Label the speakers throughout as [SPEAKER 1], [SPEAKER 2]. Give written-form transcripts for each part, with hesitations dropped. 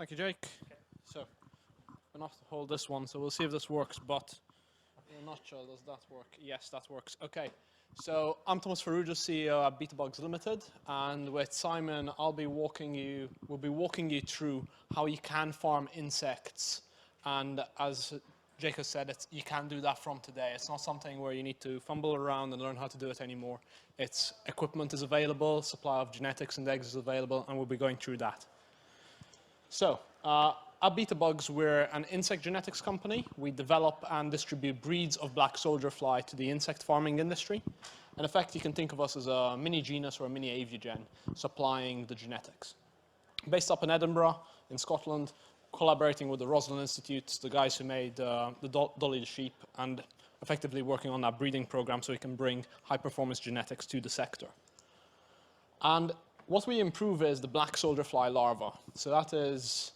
[SPEAKER 1] Thank you, Jake. So, I'm going to have to hold this one, so we'll see if this works, but in a nutshell, does that work? Yes, that works. Okay, so I'm Thomas Farrugia, CEO at BetaBugs Limited, and with Simon, we'll be walking you through how you can farm insects. And as Jake has said, you can do that from today. It's not something where you need to fumble around and learn how to do it anymore. Equipment is available, supply of genetics and eggs is available, and we'll be going through that. So, at BetaBugs, we're an insect genetics company. We develop and distribute breeds of black soldier fly to the insect farming industry. In effect, you can think of us as a mini genus or a mini aviagen supplying the genetics. Based up in Edinburgh, in Scotland, collaborating with the Roslin Institute, the guys who made the Dolly the sheep, and effectively working on that breeding program so we can bring high-performance genetics to the sector. And what we improve is the black soldier fly larva. So that is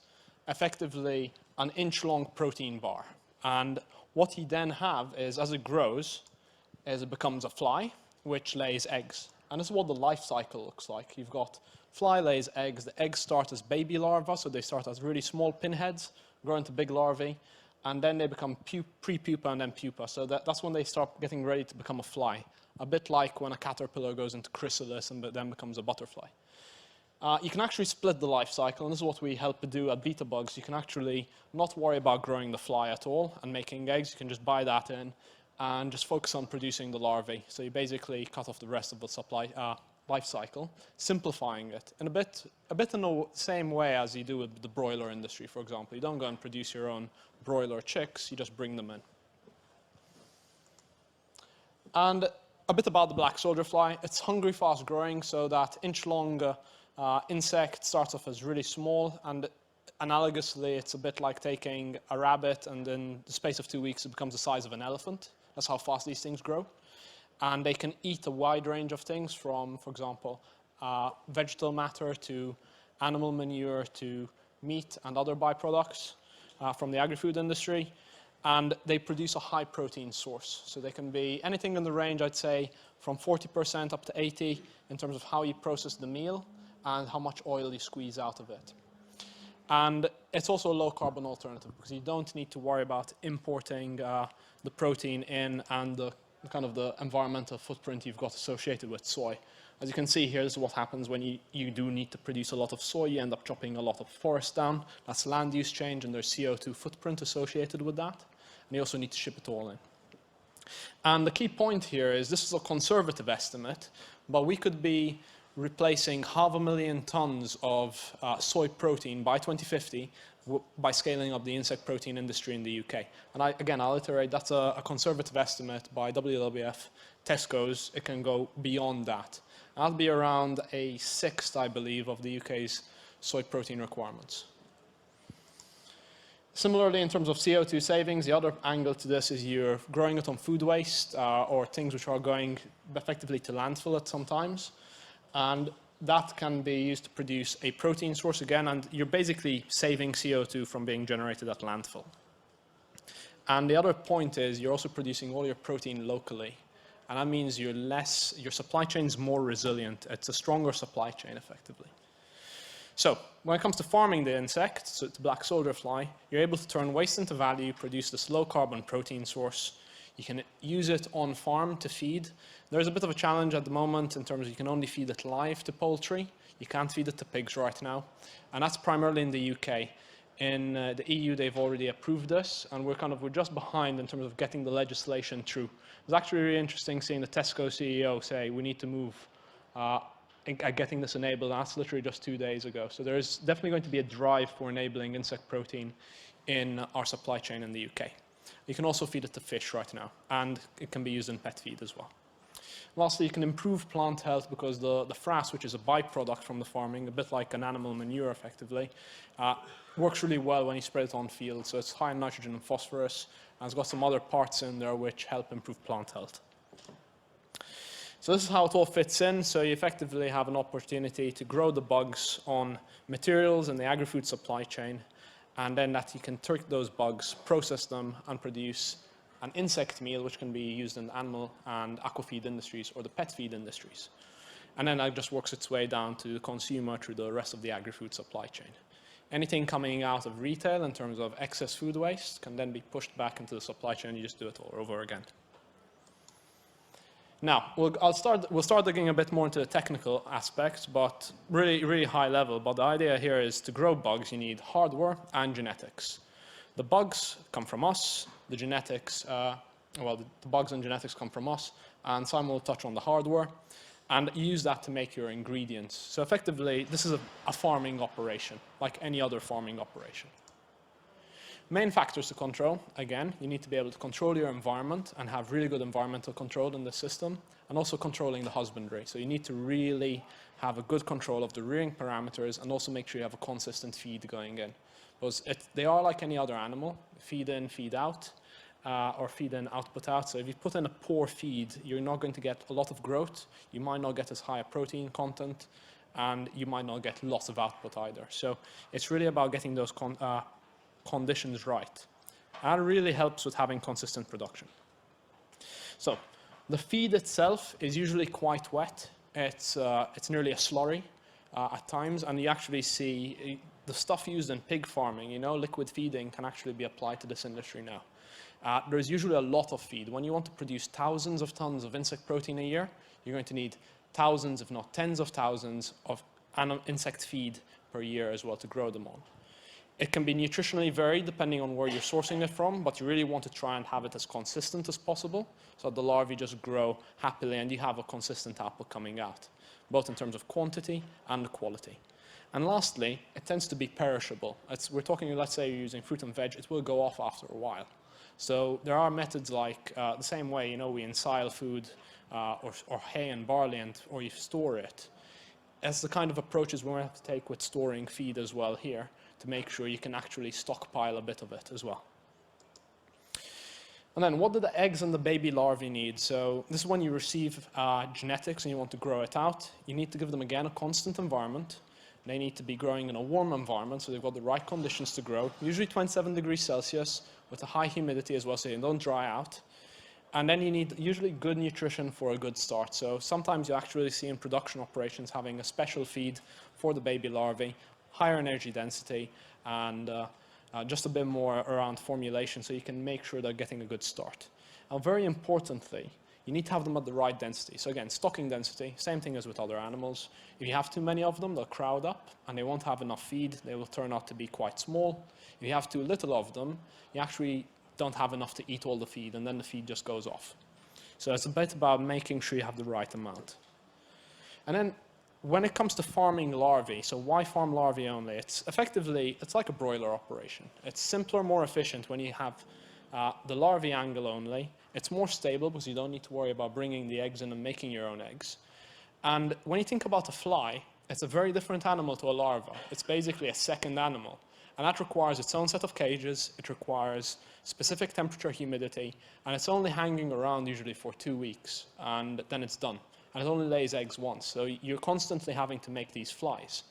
[SPEAKER 1] effectively an inch-long protein bar. And what you then have is, as it grows, it becomes a fly, which lays eggs. And this is what the life cycle looks like. You've got fly lays eggs. The eggs start as baby larvae, so they start as really small pinheads, grow into big larvae, and then they become pre-pupa and then pupa. So that's when they start getting ready to become a fly, a bit like when a caterpillar goes into chrysalis and then becomes a butterfly. You can actually split the life cycle, and this is what we help to do at BetaBugs. You can actually not worry about growing the fly at all and making eggs. You can just buy that in and just focus on producing the larvae. So you basically cut off the rest of the life cycle, simplifying it in a bit in the same way as you do with the broiler industry, for example. You don't go and produce your own broiler chicks, you just bring them in. And a bit about the black soldier fly. It's hungry, fast growing, so that inch-long insect starts off as really small, and analogously, it's a bit like taking a rabbit and in the space of 2 weeks, it becomes the size of an elephant. That's how fast these things grow. And they can eat a wide range of things from, for example, vegetal matter to animal manure to meat and other byproducts from the agri-food industry. And they produce a high protein source. So they can be anything in the range, I'd say, from 40% up to 80% in terms of how you process the meal and how much oil you squeeze out of it. And it's also a low carbon alternative because you don't need to worry about importing the protein in and the kind of the environmental footprint you've got associated with soy. As you can see here, this is what happens when you do need to produce a lot of soy. You end up chopping a lot of forest down. That's land use change, and there's CO2 footprint associated with that. And you also need to ship it all in. And the key point here is this is a conservative estimate, but we could be replacing 500,000 tons of soy protein by 2050 by scaling up the insect protein industry in the UK. And I'll iterate, that's a conservative estimate by WWF, Tesco's. It can go beyond that. And that'll be around a sixth, I believe, of the UK's soy protein requirements. Similarly, in terms of CO2 savings, the other angle to this is you're growing it on food waste or things which are going effectively to landfill at sometimes. And that can be used to produce a protein source again, and you're basically saving CO2 from being generated at landfill. And the other point is you're also producing all your protein locally. And that means your supply chain is more resilient. It's a stronger supply chain, effectively. So when it comes to farming the insect, so the black soldier fly, you're able to turn waste into value, produce this low carbon protein source. You can use it on farm to feed. There's a bit of a challenge at the moment in terms of you can only feed it live to poultry. You can't feed it to pigs right now. And that's primarily in the UK. In the EU, they've already approved this, and we're just behind in terms of getting the legislation through. It was actually really interesting seeing the Tesco CEO say we need to move at getting this enabled. That's literally just 2 days ago. So there is definitely going to be a drive for enabling insect protein in our supply chain in the UK. You can also feed it to fish right now, and it can be used in pet feed as well. Lastly, you can improve plant health because the frass, which is a byproduct from the farming, a bit like an animal manure effectively, works really well when you spread it on field. So it's high in nitrogen and phosphorus, and it's got some other parts in there which help improve plant health. So this is how it all fits in. So you effectively have an opportunity to grow the bugs on materials in the agri-food supply chain, and then that you can take those bugs, process them, and produce an insect meal which can be used in the animal and aquafeed industries or the pet feed industries. And then that just works its way down to the consumer through the rest of the agri-food supply chain. Anything coming out of retail in terms of excess food waste can then be pushed back into the supply chain. You just do it all over again. Now, we'll start digging a bit more into the technical aspects, but really high level. But the idea here is to grow bugs, you need hardware and genetics. The bugs come from us, the genetics, the bugs and genetics come from us, and Simon will touch on the hardware, and use that to make your ingredients. So effectively, this is a farming operation, like any other farming operation. Main factors to control, again, you need to be able to control your environment and have really good environmental control in the system, and also controlling the husbandry. So you need to really have a good control of the rearing parameters and also make sure you have a consistent feed going in. Because they are like any other animal, feed in, feed out, or feed in, output out. So if you put in a poor feed, you're not going to get a lot of growth, you might not get as high a protein content, and you might not get lots of output either. So it's really about getting those conditions right. And it really helps with having consistent production. So the feed itself is usually quite wet. It's nearly a slurry at times, and you actually see the stuff used in pig farming, liquid feeding can actually be applied to this industry now. There's usually a lot of feed. When you want to produce thousands of tons of insect protein a year, you're going to need thousands, if not tens of thousands, of insect feed per year as well to grow them on. It can be nutritionally varied depending on where you're sourcing it from, but you really want to try and have it as consistent as possible so the larvae just grow happily and you have a consistent output coming out, both in terms of quantity and quality. And lastly, it tends to be perishable. We're talking, let's say you're using fruit and veg, it will go off after a while. So there are methods like the same way, we ensile food or hay and barley or you store it. That's the kind of approaches we have to take with storing feed as well here to make sure you can actually stockpile a bit of it as well. And then what do the eggs and the baby larvae need? So this is when you receive genetics and you want to grow it out. You need to give them, again, a constant environment. They need to be growing in a warm environment, so they've got the right conditions to grow, usually 27 degrees Celsius with a high humidity as well, so they don't dry out. And then you need usually good nutrition for a good start. So sometimes you actually see in production operations having a special feed for the baby larvae, higher energy density, and just a bit more around formulation so you can make sure they're getting a good start. Now, very importantly, you need to have them at the right density. So again, stocking density, same thing as with other animals. If you have too many of them, they'll crowd up and they won't have enough feed. They will turn out to be quite small. If you have too little of them, you actually don't have enough to eat all the feed, and then the feed just goes off. So it's a bit about making sure you have the right amount. And then when it comes to farming larvae, so why farm larvae only? It's like a broiler operation. It's simpler, more efficient when you have the larvae angle only. It's more stable because you don't need to worry about bringing the eggs in and making your own eggs. And when you think about a fly, it's a very different animal to a larva. It's basically a second animal. And that requires its own set of cages. It requires specific temperature, humidity, and it's only hanging around usually for 2 weeks, and then it's done. And it only lays eggs once, so you're constantly having to make these flies.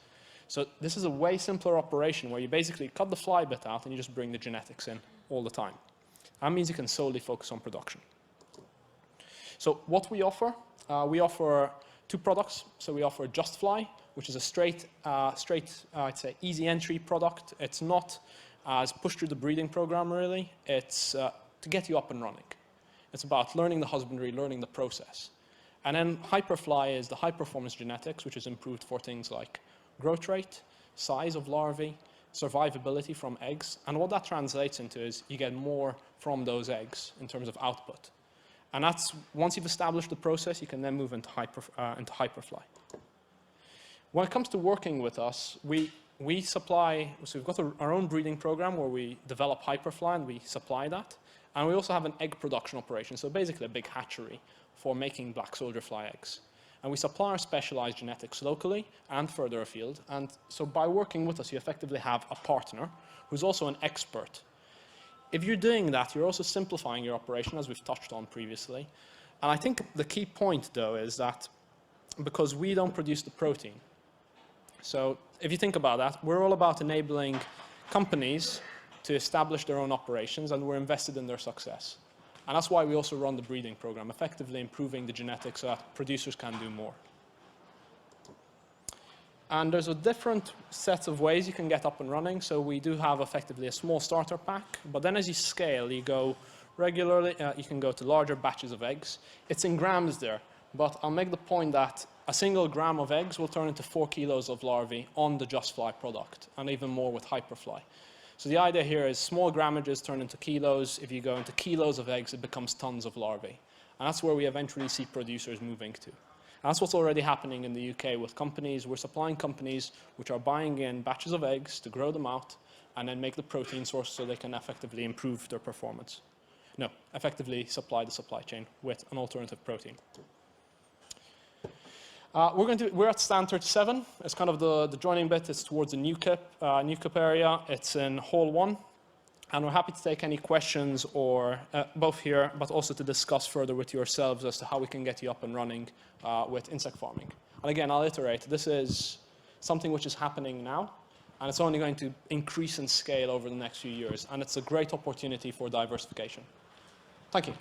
[SPEAKER 1] So this is a way simpler operation where you basically cut the fly bit out and you just bring the genetics in all the time. That means you can solely focus on production. So what we offer 2 products. So we offer Just Fly, which is a straight, I'd say, easy entry product. It's not as push through the breeding program, really. It's to get you up and running. It's about learning the husbandry, learning the process. And then Hyperfly is the high performance genetics, which is improved for things like growth rate, size of larvae, survivability from eggs. And what that translates into is you get more from those eggs in terms of output. And that's, once you've established the process, you can then move into Hyperfly. When it comes to working with us, we supply, so we've got our own breeding program where we develop Hyperfly and we supply that. And we also have an egg production operation, so basically a big hatchery for making black soldier fly eggs. And we supply our specialized genetics locally and further afield. And so by working with us, you effectively have a partner who's also an expert. If you're doing that, you're also simplifying your operation, as we've touched on previously. And I think the key point, though, is that because we don't produce the protein. So if you think about that, we're all about enabling companies to establish their own operations, and we're invested in their success. And that's why we also run the breeding program, effectively improving the genetics so that producers can do more. And there's a different set of ways you can get up and running. So we do have effectively a small starter pack, but then as you scale, you go regularly, you can go to larger batches of eggs. It's in grams there, but I'll make the point that a single gram of eggs will turn into 4 kilos of larvae on the Just Fly product, and even more with Hyperfly. So the idea here is small grammages turn into kilos. If you go into kilos of eggs, it becomes tons of larvae. And that's where we eventually see producers moving to. And that's what's already happening in the UK with companies. We're supplying companies which are buying in batches of eggs to grow them out and then make the protein source so they can effectively improve their performance. No, effectively supply the supply chain with an alternative protein. We're at stand 37. It's kind of the joining bit. It's towards the new kip area. It's in hall 1. And we're happy to take any questions, or both here, but also to discuss further with yourselves as to how we can get you up and running with insect farming. And again, I'll iterate, this is something which is happening now, and it's only going to increase in scale over the next few years. And it's a great opportunity for diversification. Thank you.